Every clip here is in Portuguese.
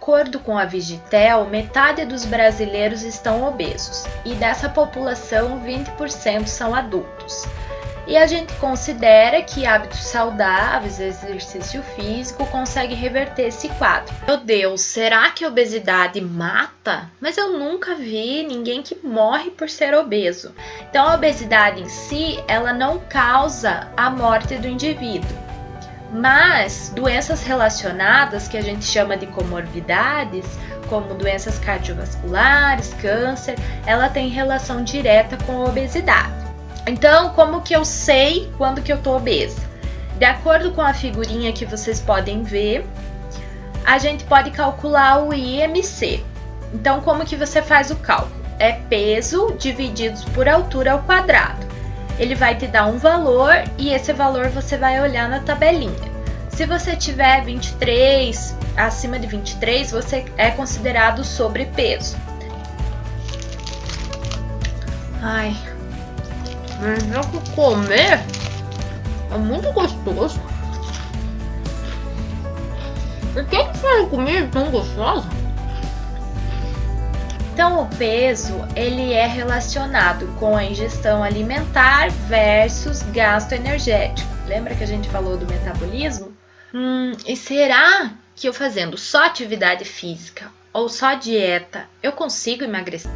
acordo com a Vigitel, metade dos brasileiros estão obesos e dessa população 20% são adultos. E a gente considera que hábitos saudáveis, exercício físico, consegue reverter esse quadro. Meu Deus, será que a obesidade mata? Mas eu nunca vi ninguém que morre por ser obeso. Então a obesidade em si, ela não causa a morte do indivíduo. Mas doenças relacionadas, que a gente chama de comorbidades, como doenças cardiovasculares, câncer, ela tem relação direta com a obesidade. Então, como que eu sei quando que eu tô obesa? De acordo com a figurinha que vocês podem ver, a gente pode calcular o IMC. Então, como que você faz o cálculo? É peso dividido por altura ao quadrado. Ele vai te dar um valor e esse valor você vai olhar na tabelinha. Se você tiver 23, acima de 23, você é considerado sobrepeso. Ai, mas eu vou comer, é muito gostoso. Por que faz comida tão gostosa? Então, o peso, ele é relacionado com a ingestão alimentar versus gasto energético. Lembra que a gente falou do metabolismo? E será que eu fazendo só atividade física ou só dieta, eu consigo emagrecer?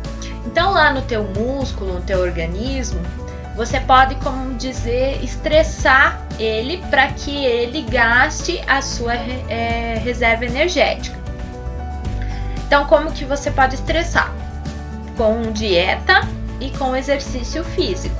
Então, lá no teu músculo, no teu organismo, você pode, como dizer, estressar ele para que ele gaste a sua reserva energética. Então, como que você pode estressar? Com dieta e com exercício físico.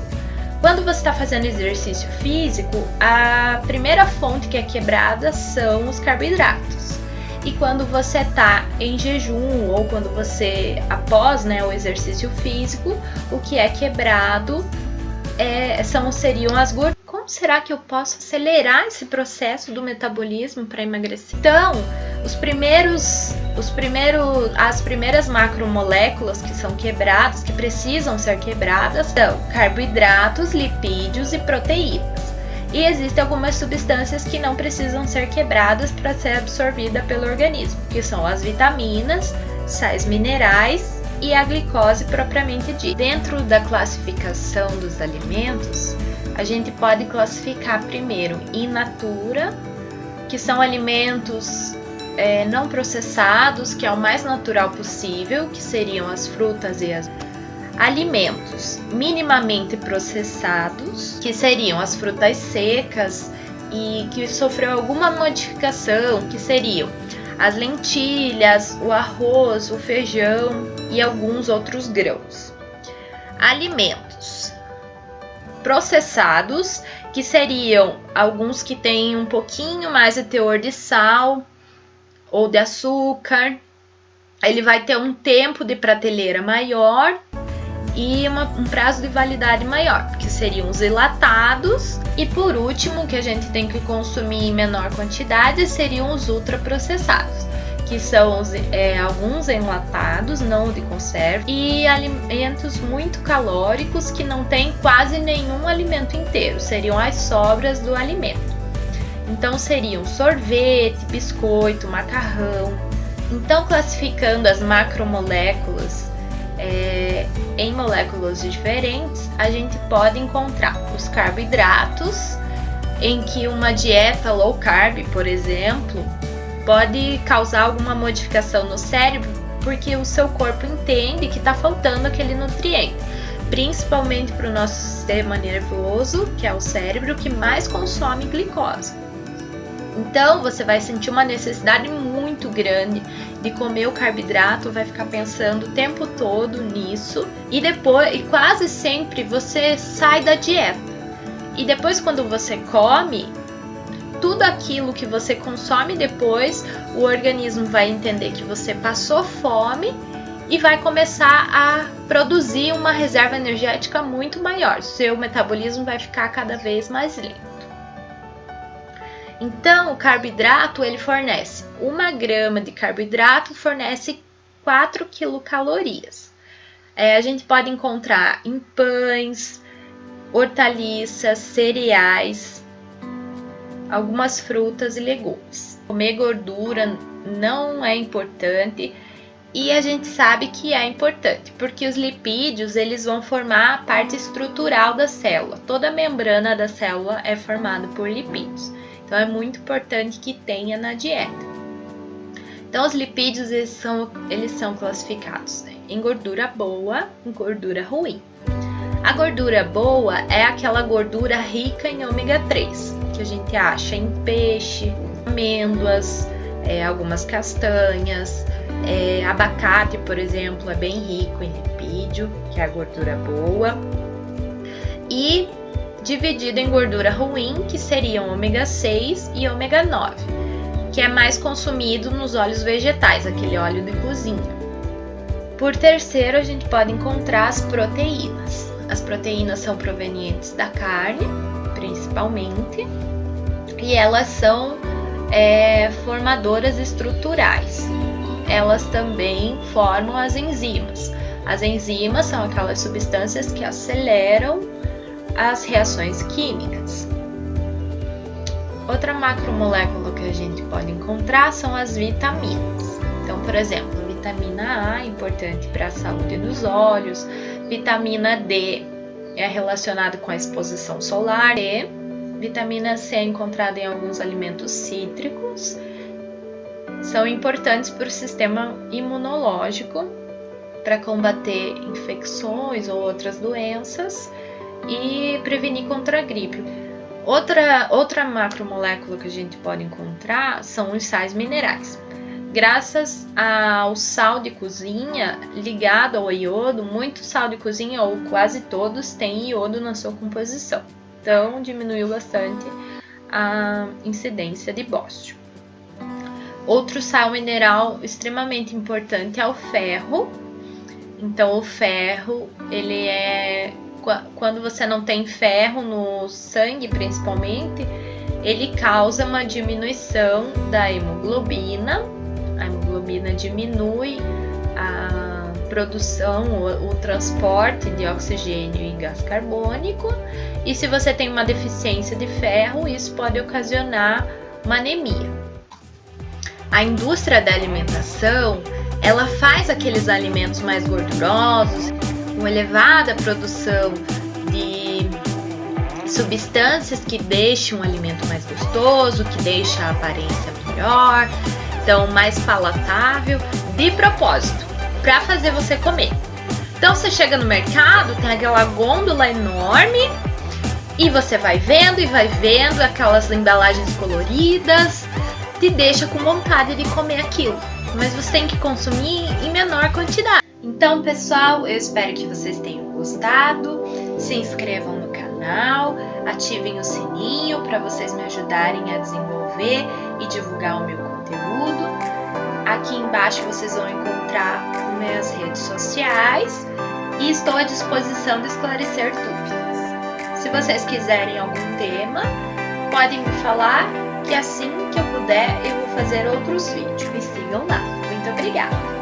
Quando você está fazendo exercício físico, a primeira fonte que é quebrada são os carboidratos. E quando você está em jejum ou quando você, após o exercício físico, o que é quebrado seriam as gorduras. Como será que eu posso acelerar esse processo do metabolismo para emagrecer? Então, as primeiras macromoléculas que são quebradas, que precisam ser quebradas, são carboidratos, lipídios e proteínas. E existem algumas substâncias que não precisam ser quebradas para ser absorvida pelo organismo, que são as vitaminas, sais minerais e a glicose propriamente dita. Dentro da classificação dos alimentos, a gente pode classificar primeiro in natura, que são alimentos não processados, que é o mais natural possível, que seriam as frutas e as alimentos minimamente processados, que seriam as frutas secas e que sofreu alguma modificação, que seriam as lentilhas, o arroz, o feijão e alguns outros grãos. Alimentos processados, que seriam alguns que têm um pouquinho mais de teor de sal ou de açúcar. Ele vai ter um tempo de prateleira maior e um prazo de validade maior, que seriam os enlatados. E por último, que a gente tem que consumir em menor quantidade, seriam os ultraprocessados, que são alguns enlatados, não de conserva, e alimentos muito calóricos que não tem quase nenhum alimento inteiro, seriam as sobras do alimento. Então seriam sorvete, biscoito, macarrão. Então, classificando as macromoléculas em moléculas diferentes, a gente pode encontrar os carboidratos, em que uma dieta low carb, por exemplo, pode causar alguma modificação no cérebro, porque o seu corpo entende que está faltando aquele nutriente, principalmente para o nosso sistema nervoso, que é o cérebro, que mais consome glicose. Então, você vai sentir uma necessidade muito grande de comer o carboidrato, vai ficar pensando o tempo todo nisso, e quase sempre você sai da dieta. E depois, quando você come, tudo aquilo que você consome depois, o organismo vai entender que você passou fome e vai começar a produzir uma reserva energética muito maior. Seu metabolismo vai ficar cada vez mais lento. Então, o carboidrato, ele fornece 1 grama de carboidrato, fornece 4 quilocalorias. A gente pode encontrar em pães, hortaliças, cereais, algumas frutas e legumes. Comer gordura não é importante, e a gente sabe que é importante, porque os lipídios eles vão formar a parte estrutural da célula. Toda a membrana da célula é formada por lipídios. Então é muito importante que tenha na dieta. Então os lipídios eles são classificados em gordura boa e gordura ruim. A gordura boa é aquela gordura rica em ômega 3, que a gente acha em peixe, amêndoas, algumas castanhas, abacate, por exemplo, é bem rico em lipídio, que é a gordura boa. E dividido em gordura ruim, que seriam ômega 6 e ômega 9, que é mais consumido nos óleos vegetais, aquele óleo de cozinha. Por terceiro, a gente pode encontrar as proteínas. As proteínas são provenientes da carne, principalmente, e elas são formadoras estruturais. Elas também formam as enzimas. As enzimas são aquelas substâncias que aceleram as reações químicas. Outra macromolécula que a gente pode encontrar são as vitaminas. Então, por exemplo, vitamina A é importante para a saúde dos olhos, vitamina D é relacionada com a exposição solar e vitamina C é encontrada em alguns alimentos cítricos. São importantes para o sistema imunológico, para combater infecções ou outras doenças e prevenir contra a gripe. Outra macromolécula que a gente pode encontrar são os sais minerais. Graças ao sal de cozinha ligado ao iodo, muito sal de cozinha, ou quase todos, tem iodo na sua composição. Então, diminuiu bastante a incidência de bócio. Outro sal mineral extremamente importante é o ferro. Então, o ferro, ele quando você não tem ferro no sangue, principalmente, ele causa uma diminuição da hemoglobina. A hemoglobina diminui a produção, o transporte de oxigênio e gás carbônico. E se você tem uma deficiência de ferro, isso pode ocasionar uma anemia. A indústria da alimentação, ela faz aqueles alimentos mais gordurosos, com elevada produção de substâncias que deixam o alimento mais gostoso, que deixa a aparência melhor, então mais palatável, de propósito, para fazer você comer. Então você chega no mercado, tem aquela gôndola enorme e você vai vendo aquelas embalagens coloridas, te deixa com vontade de comer aquilo, mas você tem que consumir em menor quantidade. Então, pessoal, eu espero que vocês tenham gostado. Se inscrevam no canal, ativem o sininho para vocês me ajudarem a desenvolver e divulgar o meu conteúdo. Aqui embaixo vocês vão encontrar minhas redes sociais e estou à disposição de esclarecer dúvidas. Se vocês quiserem algum tema, podem me falar, que assim que eu puder eu vou fazer outros vídeos. Me sigam lá. Muito obrigada!